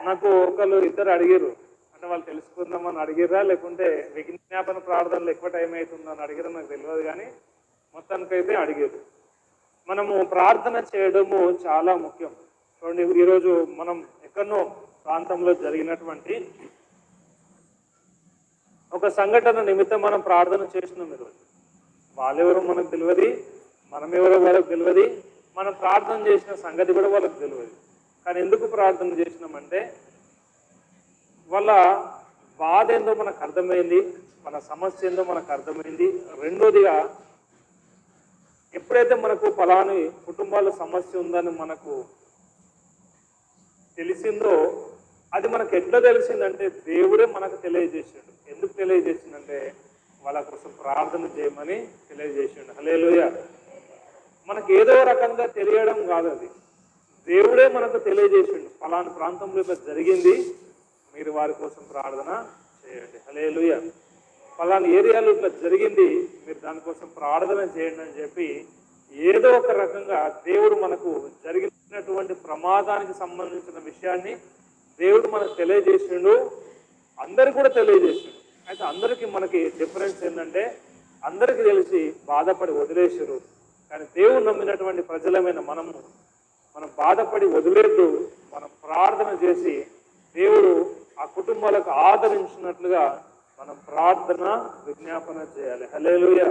నాకు ఒకళ్ళు ఇద్దరు అడిగారు, అంటే వాళ్ళు తెలుసుకుందామని అడిగిరా లేకుంటే విజ్ఞాపన ప్రార్థనలు ఎక్కువ టైం అవుతుందని అడిగిరా నాకు తెలియదు, కానీ మొత్తానికైతే అడిగారు. మనము ప్రార్థన చేయడము చాలా ముఖ్యం. చూడండి, ఈరోజు మనం ఎక్కడో ప్రాంతంలో జరిగినటువంటి ఒక సంఘటన నిమిత్తం మనం ప్రార్థన చేస్తున్నాం. ఈరోజు వాళ్ళెవరో మనకు తెలియదు, మనం ఎవరో వాళ్ళకి తెలియదు, మనం ప్రార్థన చేసిన సంగతి కూడా వాళ్ళకి తెలియదు. కానీ ఎందుకు ప్రార్థన చేసినామంటే వాళ్ళ బాధ ఏందో మనకు అర్థమైంది, మన సమస్య ఏందో మనకు అర్థమైంది. రెండోదిగా, ఎప్పుడైతే మనకు ఫలాని కుటుంబాల సమస్య ఉందని మనకు తెలిసిందో, అది మనకు ఎట్లా తెలిసిందంటే దేవుడే మనకు తెలియజేసాడు. ఎందుకు తెలియజేసిందంటే వాళ్ళ కోసం ప్రార్థన చేయమని తెలియజేసాడు. హల్లెలూయా. మనకు ఏదో రకంగా తెలియడం కాదు, అది దేవుడే మనకు తెలియజేసాడు. ఫలాని ప్రాంతంలో ఇట్లా జరిగింది, మీరు వారి కోసం ప్రార్థన చేయండి. హల్లెలూయా. ఫలాని ఏరియాలో ఇట్లా జరిగింది, మీరు దానికోసం ప్రార్థన చేయండి అని చెప్పి ఏదో ఒక రకంగా దేవుడు మనకు జరిగినటువంటి ప్రమాదానికి సంబంధించిన విషయాన్ని దేవుడు మనకు తెలియజేసిండు. అందరికి కూడా తెలియజేసిండు. అయితే అందరికీ మనకి డిఫరెన్స్ ఏంటంటే అందరికీ తెలిసి బాధపడి వదిలేసారు. కానీ దేవుడు నమ్మినటువంటి ప్రజలమైన మనం బాధపడి వదిలేద్దు, మనం ప్రార్థన చేసి దేవుడు ఆ కుటుంబాలకు ఆదరించినట్లుగా మనం ప్రార్థన విజ్ఞాపన చేయాలి. హల్లెలూయా.